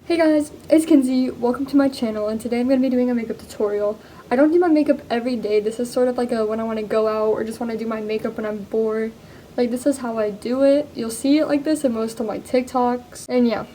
Hey guys, it's Kinsey. Welcome to my channel, and today I'm going to be doing a makeup tutorial. I don't do my makeup every day. This is sort of like a when I want to go out or just want to do my makeup when I'm bored. Like, this is how I do it. You'll see it like this in most of my TikToks, and yeah.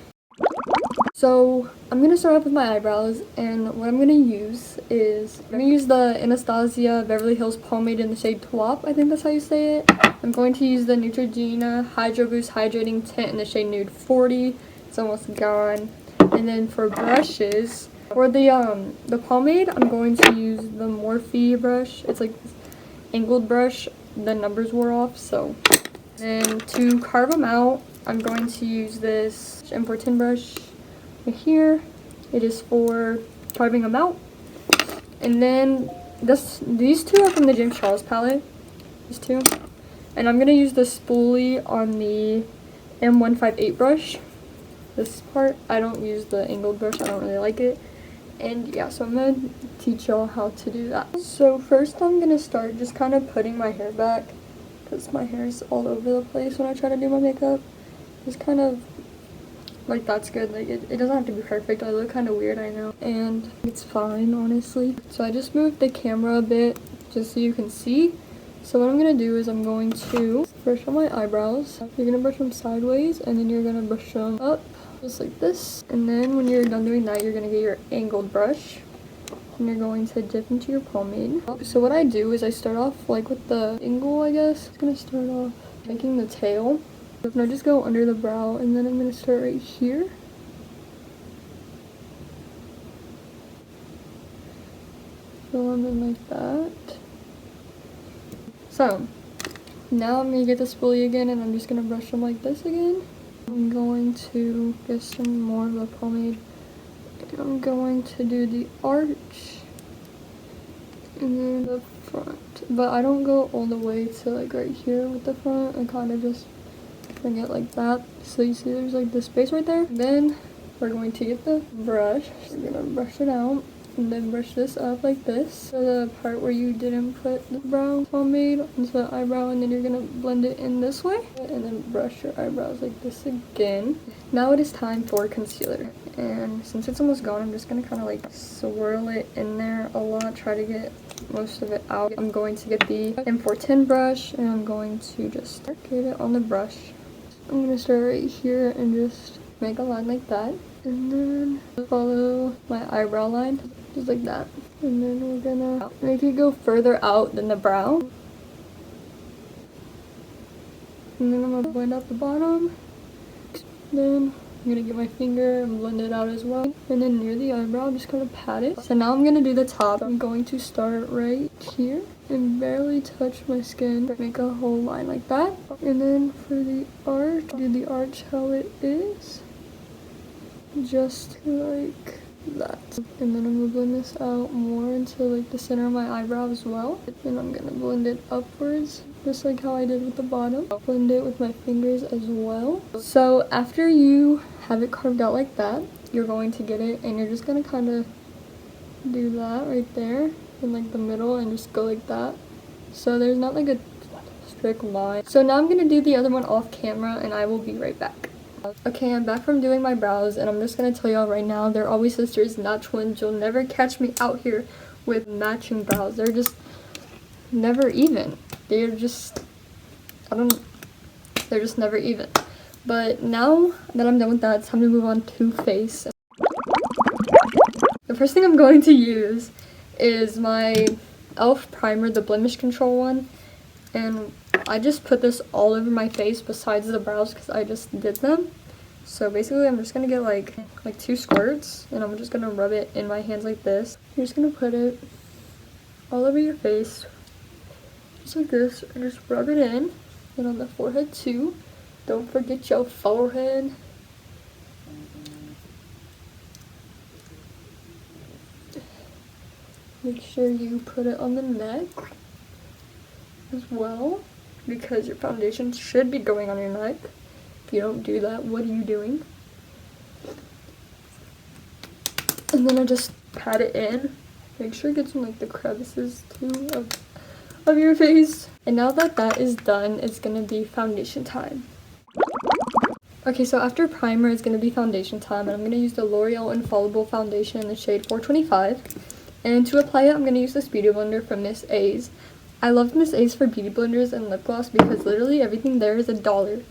So, I'm going to start off with my eyebrows, and what I'm going to use is, I'm going to use the Anastasia Beverly Hills pomade in the shade Twop. I think that's how you say it. I'm going to use the Neutrogena Hydro Boost Hydrating Tint in the shade Nude 40. It's almost gone. And then for brushes, for the pomade, I'm going to use the Morphe brush. It's like this angled brush. The numbers wore off, so. And to carve them out, I'm going to use this M410 brush right here. It is for carving them out. And then these two are from the James Charles palette. These two. And I'm going to use the spoolie on the M158 brush. This part, I don't use the angled brush, I don't really like it. And yeah, so I'm gonna teach y'all how to do that. So first I'm gonna start just kind of putting my hair back, because my hair is all over the place when I try to do my makeup. Just kind of like, that's good. Like, it doesn't have to be perfect. I look kind of weird, I know, and it's fine, honestly. So I just moved the camera a bit just so you can see. So what I'm gonna do is I'm going to brush on my eyebrows. You're gonna brush them sideways, and then you're gonna brush them up just like this. And then when you're done doing that, you're gonna get your angled brush and you're going to dip into your pomade. So what I do is I start off like with the angle, I guess. I'm gonna start off making the tail. And I just go under the brow, and then I'm gonna start right here. Fill them in like that. So now I'm gonna get the spoolie again, and I'm just gonna brush them like this again. I'm going to get some more of the pomade, and I'm going to do the arch and then the front. But I don't go all the way to like right here with the front. I kind of just bring it like that. So you see there's like this space right there. Then we're going to get the brush. We're gonna brush it out. And then brush this up like this. So the part where you didn't put the brow pomade onto the eyebrow, and then you're gonna blend it in this way. And then brush your eyebrows like this again. Now it is time for concealer. And since it's almost gone, I'm just gonna kind of like swirl it in there a lot. Try to get most of it out. I'm going to get the M410 brush, and I'm going to just get it on the brush. I'm gonna start right here and just make a line like that. And then follow my eyebrow line, just like that. And then we're gonna make it go further out than the brow. And then I'm gonna blend out the bottom. Then I'm gonna get my finger and blend it out as well. And then near the eyebrow, I'm just gonna pat it. So now I'm gonna do the top. I'm going to start right here and barely touch my skin. Make a whole line like that. And then for the arch, do the arch how it is. Just like that. And then I'm gonna blend this out more into like the center of my eyebrow as well. And I'm gonna blend it upwards, just like how I did with the bottom. Blend it with my fingers as well. So after you have it carved out like that, you're going to get it, and you're just gonna kind of do that right there in like the middle, and just go like that. So there's not like a strict line. So now I'm gonna do the other one off camera, and I will be right back. Okay, I'm back from doing my brows, and I'm just gonna tell y'all right now, they're always sisters, not twins. You'll never catch me out here with matching brows. They're just never even. They're just, they're just never even. But now that I'm done with that, it's time to move on to face. The first thing I'm going to use is my e.l.f. primer, the blemish control one. And I just put this all over my face besides the brows because I just did them. So basically I'm just going to get like 2 squirts, and I'm just going to rub it in my hands like this. You're just going to put it all over your face, just like this, and just rub it in. And on the forehead too. Don't forget your forehead. Make sure you put it on the neck as well, because your foundation should be going on your neck. If you don't do that, what are you doing? And then I just pat it in. Make sure it gets in like the crevices too of your face. And now that that is done, it's gonna be foundation time. Okay, so after primer, it's going to be foundation time, and I'm going to use the L'Oreal Infallible Foundation in the shade 425. And to apply it, I'm going to use this Beauty Blender from Miss A's. I love Miss A's for beauty blenders and lip gloss because literally everything there is $1.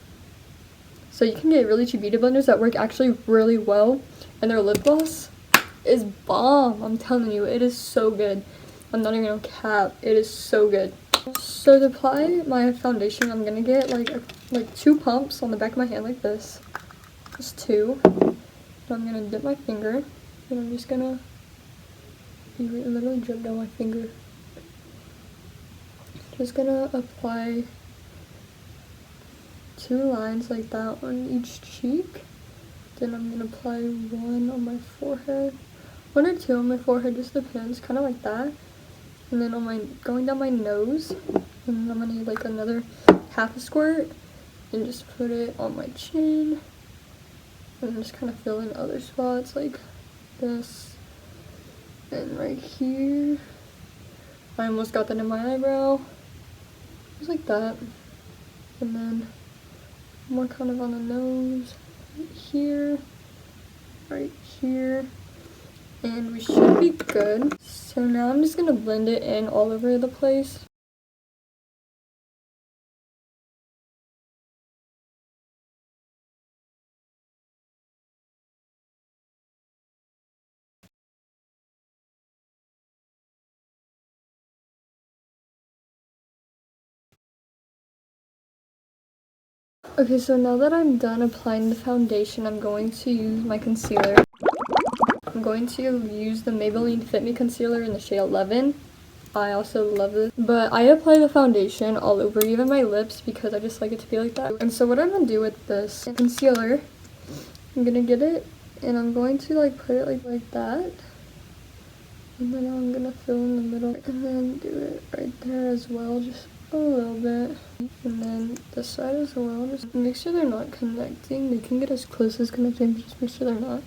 So you can get really cheap beauty blenders that work actually really well, and their lip gloss is bomb. I'm telling you, it is so good. I'm not even gonna cap, it is so good. So to apply my foundation, I'm gonna get like 2 pumps on the back of my hand like this. Just 2. And I'm gonna dip my finger, and I'm just gonna literally drip down my finger. Just gonna apply 2 lines like that on each cheek. Then I'm gonna apply 1 on my forehead, 1 or 2 on my forehead, just depends, kind of like that. And then on my going down my nose, and I'm gonna need like another half a squirt, and just put it on my chin, and just kind of fill in other spots like this, and right here. I almost got that in my eyebrow, just like that, and then more kind of on the nose, right here, and we should be good. So now I'm just gonna blend it in all over the place. Okay, so now that I'm done applying the foundation, I'm going to use my concealer. I'm going to use the Maybelline Fit Me Concealer in the shade 11. I also love this. But I apply the foundation all over, even my lips, because I just like it to be like that. And so what I'm going to do with this concealer, I'm going to get it, and I'm going to like put it like that. And then I'm going to fill in the middle, and then do it right there as well, just a little bit. And then this side as well, just make sure they're not connecting. They can get as close as connecting, but just make sure they're not.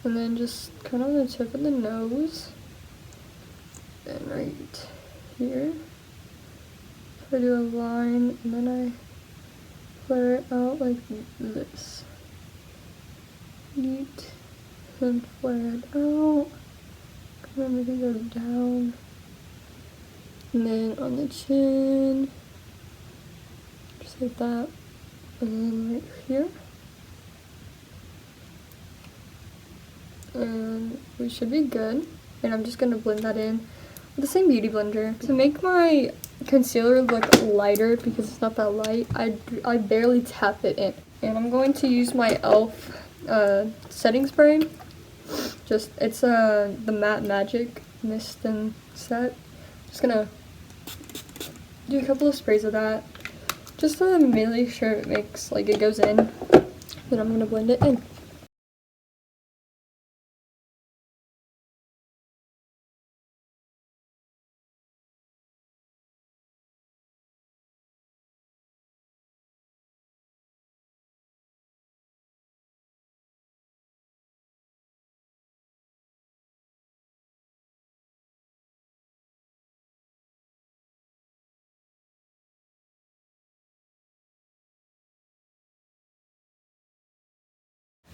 And then just kind of on the tip of the nose, and right here, I do a line, and then I flare it out like this. Neat, and flare it out, kind of make it go down. And then on the chin, just like that, and then right here. And we should be good. And I'm just gonna blend that in with the same beauty blender. To make my concealer look lighter, because it's not that light, I barely tap it in. And I'm going to use my e.l.f. Setting spray. It's the Matte Magic Mist and Set. Just gonna do a couple of sprays of that, just to make sure it goes in. Then I'm gonna blend it in.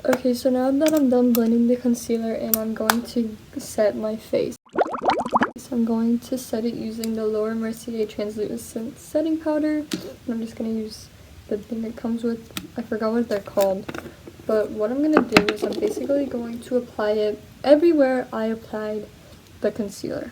Okay, so now that I'm done blending the concealer in, I'm going to set my face. So I'm going to set it using the Laura Mercier Translucent Setting Powder. And I'm just going to use the thing it comes with. I forgot what they're called. But what I'm going to do is I'm basically going to apply it everywhere I applied the concealer.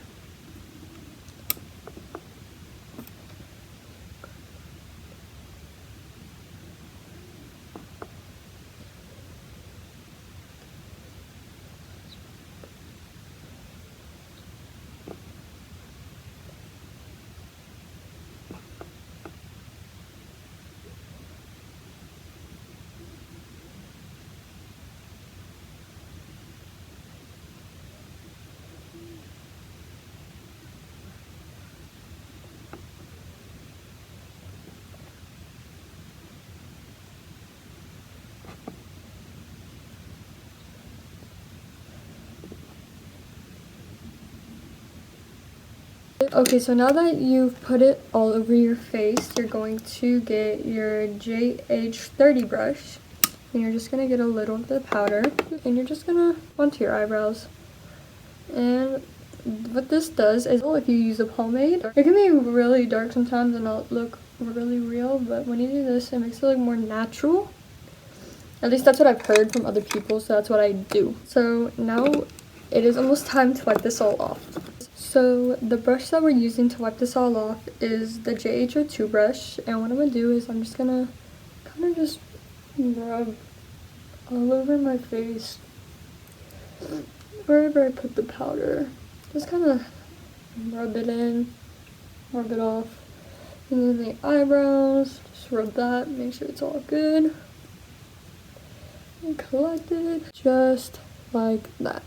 Okay, so now that you've put it all over your face, you're going to get your JH30 brush. And you're just gonna get a little of the powder, and you're just gonna onto your eyebrows. And what this does is, if you use a pomade, it can be really dark sometimes and not look really real, but when you do this, it makes it look more natural. At least that's what I've heard from other people, so that's what I do. So now it is almost time to wipe this all off. So the brush that we're using to wipe this all off is the JH02 brush, and what I'm gonna do is I'm just gonna kind of just rub all over my face, wherever I put the powder. Just kind of rub it in, rub it off, and then the eyebrows, just rub that, make sure it's all good, and collect it, just like that.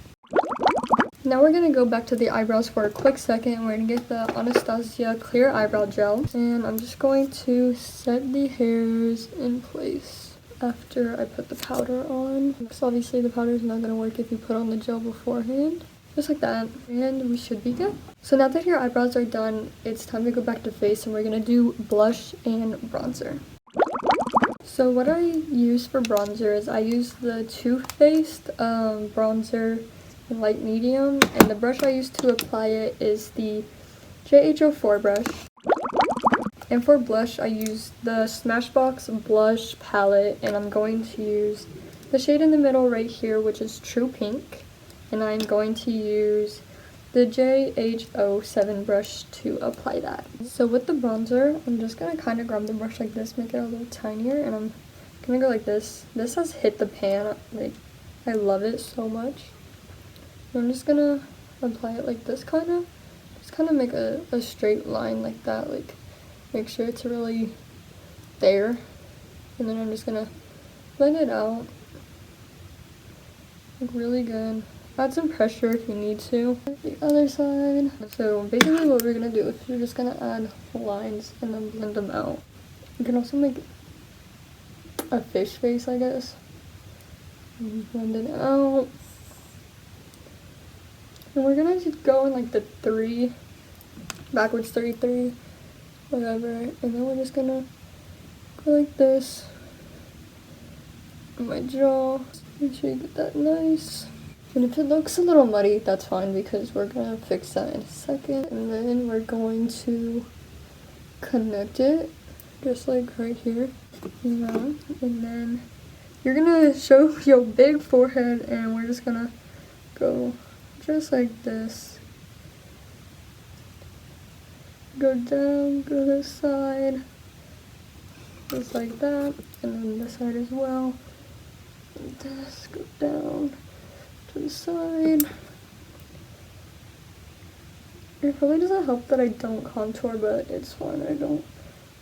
Now we're gonna go back to the eyebrows for a quick second. We're gonna get the Anastasia clear eyebrow gel, and I'm just going to set the hairs in place after I put the powder on, because obviously the powder is not gonna work if you put on the gel beforehand. Just like that, and we should be good. So now that your eyebrows are done, it's time to go back to face, and we're gonna do blush and bronzer. So what I use for bronzer is I use the Too Faced bronzer in light medium, and the brush I use to apply it is the JH04 brush. And for blush, I use the Smashbox blush palette, and I'm going to use the shade in the middle right here, which is True Pink. And I'm going to use the JH07 brush to apply that. So with the bronzer, I'm just going to kind of grab the brush like this, make it a little tinier, and I'm going to go like this. This has hit the pan, like, I love it so much. And I'm just going to apply it like this kind of. Just kind of make a straight line like that, like, make sure it's really there. And then I'm just going to blend it out, like, really good. Add some pressure if you need to. The other side. So basically what we're gonna do is we're just gonna add lines and then blend them out. You can also make a fish face, I guess. And blend it out. And we're gonna just go in like the 3, backwards 3, 3, whatever. And then we're just gonna go like this on my jaw. Make sure you get that nice. And if it looks a little muddy, that's fine, because we're going to fix that in a second. And then we're going to connect it, just like right here. Yeah. And then you're going to show your big forehead, and we're just going to go just like this. Go down, go this side, just like that. And then this side as well. Like this, go down to the side. It probably doesn't help that I don't contour, but it's fine. I don't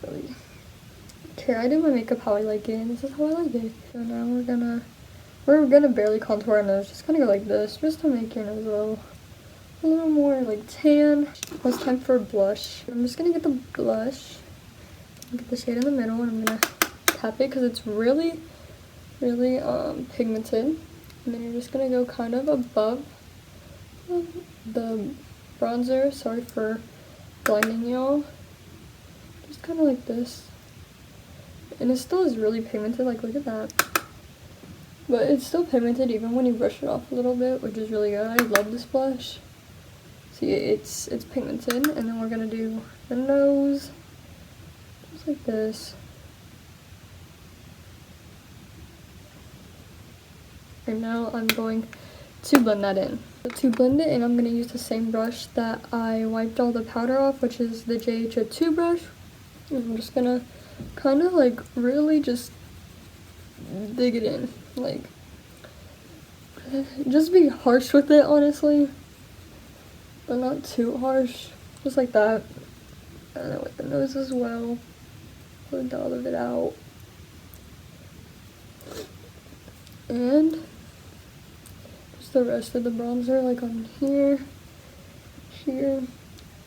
really care. I do my makeup how I like it, and this is how I like it. So now we're gonna barely contour our nose. Just gonna go like this, just to make your nose a little more like tan. Now it's time for blush. I'm just gonna get the blush, get the shade in the middle, and I'm gonna tap it because it's really pigmented. And then you're just gonna go kind of above the bronzer. Sorry for blinding y'all. Just kind of like this. And it still is really pigmented, like look at that. But it's still pigmented even when you brush it off a little bit, which is really good. I love this blush. See, it's pigmented. And then we're gonna do the nose, just like this. And now I'm going to blend that in. To blend it in, I'm going to use the same brush that I wiped all the powder off, which is the JH02 brush. And I'm just going to kind of like really just dig it in. Like, just be harsh with it, honestly. But not too harsh. Just like that. And then with the nose as well. Blend all of it out. And the rest of the bronzer, like on here,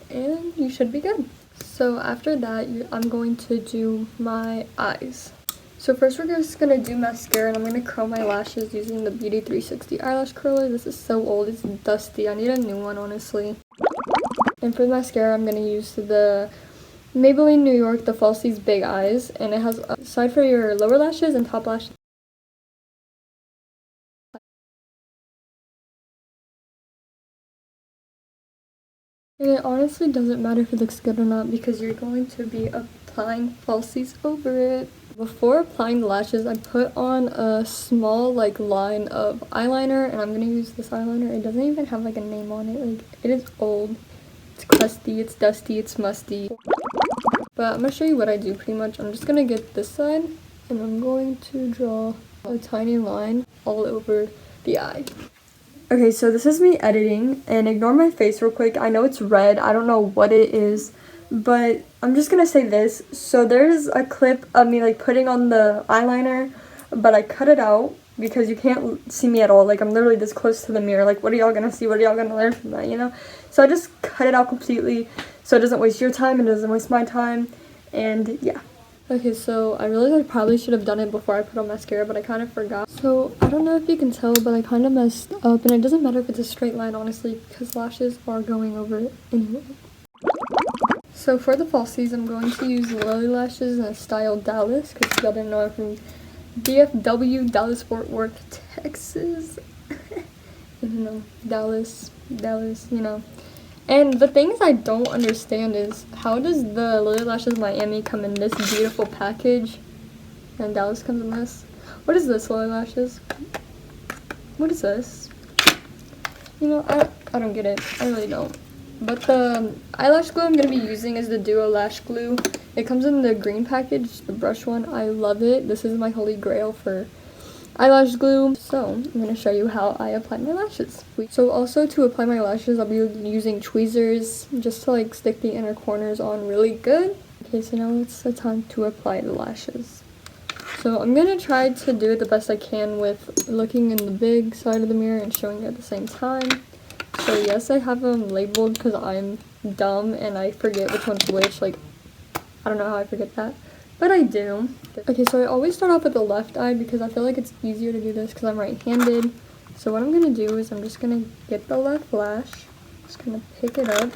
and you should be good. So after that, I'm going to do my eyes. So first we're just going to do mascara, and I'm going to curl my lashes using the Beauty 360 eyelash curler. This is so old, it's dusty. I need a new one, honestly. And for the mascara, I'm going to use the Maybelline New York, the Falsies Big Eyes, and it has a side for your lower lashes and top lashes. And it honestly doesn't matter if it looks good or not because you're going to be applying falsies over it. Before applying the lashes, I put on a small like line of eyeliner, and I'm gonna use this eyeliner. It doesn't even have like a name on it. Like, it is old, it's crusty, it's dusty, it's musty. But I'm gonna show you what I do pretty much. I'm just gonna get this side and I'm going to draw a tiny line all over the eye. Okay, so this is me editing, and ignore my face real quick. I know it's red, I don't know what it is, but I'm just gonna say this. So there's a clip of me like putting on the eyeliner, but I cut it out because you can't see me at all. Like, I'm literally this close to the mirror. Like, what are y'all gonna see? What are y'all gonna learn from that, you know? So I just cut it out completely so it doesn't waste your time and it doesn't waste my time, and yeah. Okay, so I realized I probably should have done it before I put on mascara, but I kind of forgot. So I don't know if you can tell, but I kind of messed up, and it doesn't matter if it's a straight line, honestly, because lashes are going over it anyway. So for the falsies, I'm going to use Lily lashes in a style Dallas, because y'all didn't know I'm from DFW, Dallas Fort Worth, Texas. You know, Dallas, you know. And the things I don't understand is, how does the Lily Lashes Miami come in this beautiful package and Dallas comes in this? What is this, Lily Lashes? What is this? You know, I don't get it. I really don't. But the eyelash glue I'm going to be using is the Duo Lash Glue. It comes in the green package, the brush one. I love it. This is my holy grail for eyelash glue. So I'm going to show you how I apply my lashes. So also to apply my lashes, I'll be using tweezers just to like stick the inner corners on really good. Okay, so now it's the time to apply the lashes. So I'm going to try to do it the best I can with looking in the big side of the mirror and showing it at the same time. So yes, I have them labeled because I'm dumb and I forget which one's which. Like, I don't know how I forget that, but I do. Okay, so I always start off with the left eye because I feel like it's easier to do this because I'm right-handed. So what I'm going to do is I'm just going to get the left lash, just going to pick it up,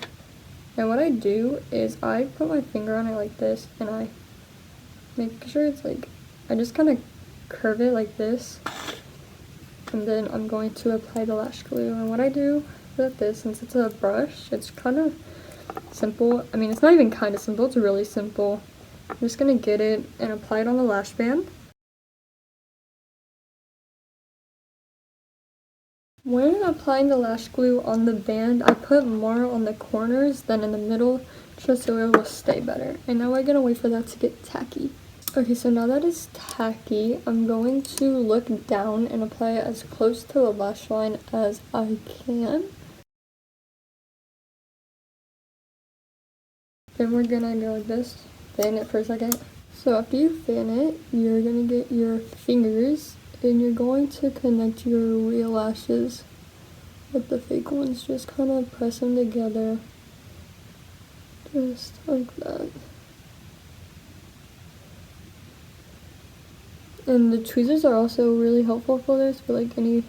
and what I do is I put my finger on it like this, and I make sure it's like, I just kind of curve it like this, and then I'm going to apply the lash glue. And what I do with this, since it's a brush, it's kind of simple. I mean, it's not even kind of simple, it's really simple. I'm just going to get it and apply it on the lash band. When applying the lash glue on the band, I put more on the corners than in the middle, just so it will stay better. And now we're going to wait for that to get tacky. Okay, so now that it's tacky, I'm going to look down and apply it as close to the lash line as I can. Then we're gonna go like this, fan it for a second. So after you fan it, you're gonna get your fingers and you're going to connect your real lashes with the fake ones. Just kind of press them together, just like that. And the tweezers are also really helpful for this, for like any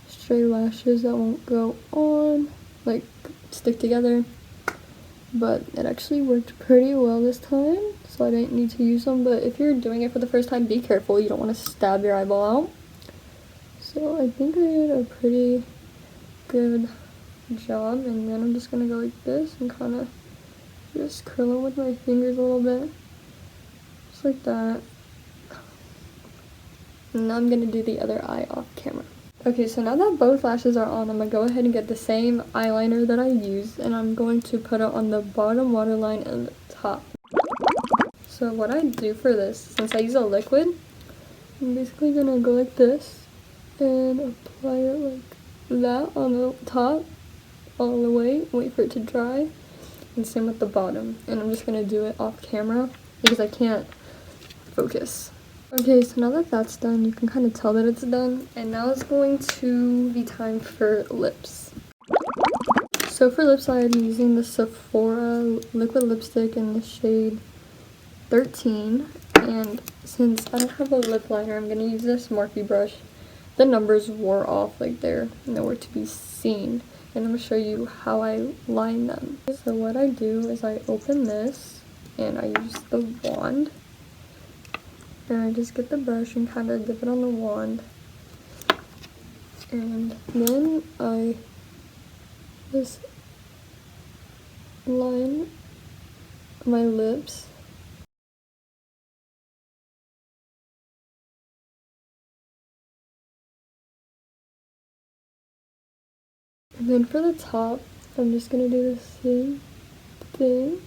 stray lashes that won't go on, like stick together. But it actually worked pretty well this time, so I didn't need to use them. But if you're doing it for the first time, be careful. You don't want to stab your eyeball out. So I think I did a pretty good job, and then I'm just going to go like this and kind of just curl it with my fingers a little bit. Just like that. And now I'm going to do the other eye off camera. Okay, so now that both lashes are on, I'm going to go ahead and get the same eyeliner that I used, and I'm going to put it on the bottom waterline and the top. So what I do for this, since I use a liquid, I'm basically going to go like this and apply it like that on the top all the way, wait for it to dry, and same with the bottom. And I'm just going to do it off camera because I can't focus. Okay, so now that that's done, you can kind of tell that it's done. And now it's going to be time for lips. So for lips, I'm using the Sephora liquid lipstick in the shade 13. And since I don't have a lip liner, I'm going to use this Morphe brush. The numbers wore off, like they're nowhere to be seen. And I'm going to show you how I line them. So what I do is I open this and I use the wand. And I just get the brush and kind of dip it on the wand. And then I just line my lips. And then for the top, I'm just gonna do the same thing.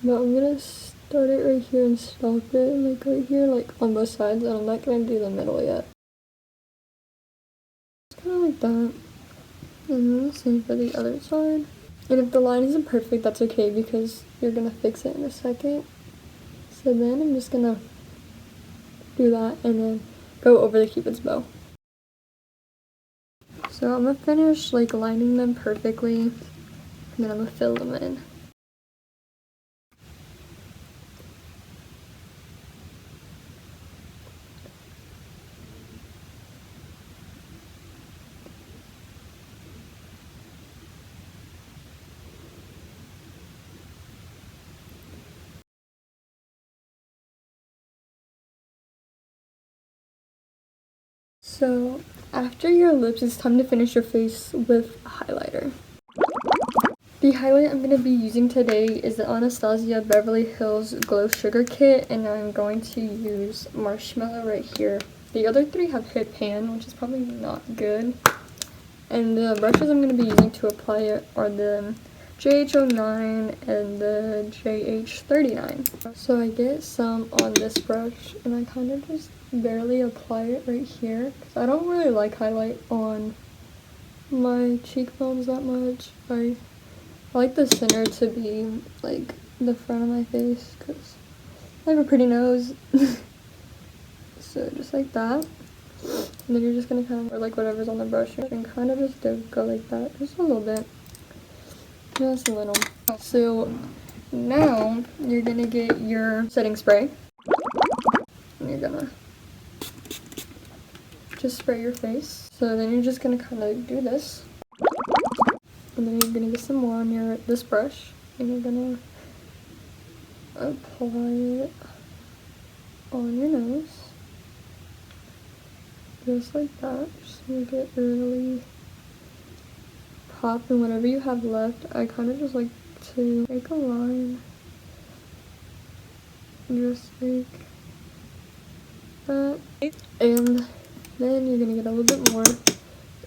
But I'm gonna start it right here and stop it, like right here, like on both sides, and I'm not gonna do the middle yet. It's kind of like that. And then the same for the other side. And if the line isn't perfect, that's okay because you're gonna fix it in a second. So then I'm just gonna do that and then go over the cupid's bow. So I'm gonna finish like lining them perfectly, and then I'm gonna fill them in. So after your lips, it's time to finish your face with a highlighter. The highlight I'm going to be using today is the Anastasia Beverly Hills Glow Sugar Kit, and I'm going to use Marshmallow right here. The other three have Hit Pan, which is probably not good. And the brushes I'm going to be using to apply it are the JH09 and the JH39. So I get some on this brush, and I kind of just barely apply it right here, because I don't really like highlight on my cheekbones that much. I like the center to be like the front of my face because I have a pretty nose. So just like that. And then you're just gonna kind of, or like whatever's on the brush, you can kind of just go like that, just a little bit. Just a little. So now you're gonna get your setting spray. And you're gonna just spray your face. So then you're just gonna kind of do this. And then you're gonna get some more on this brush, and you're gonna apply it on your nose, just like that. Just make it really pop, and whatever you have left, I kind of just like to make a line, just like that. And then you're gonna get a little bit more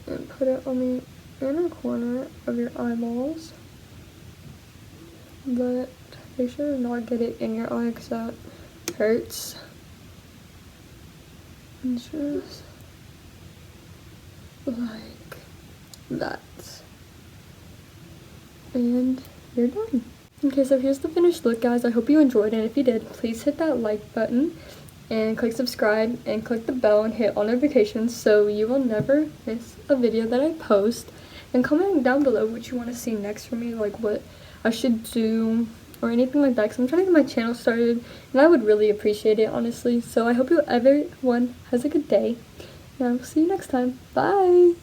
and put it on the inner corner of your eyeballs, but make sure to not get it in your eye because that hurts. And just like that, and you're done. Okay, so here's the finished look, guys. I hope you enjoyed it. If you did, please hit that like button and click subscribe and click the bell and hit all notifications so you will never miss a video that I post. And comment down below what you want to see next from me, like what I should do or anything like that, because I'm trying to get my channel started and I would really appreciate it, honestly. So I hope everyone has a good day, and I will see you next time. Bye!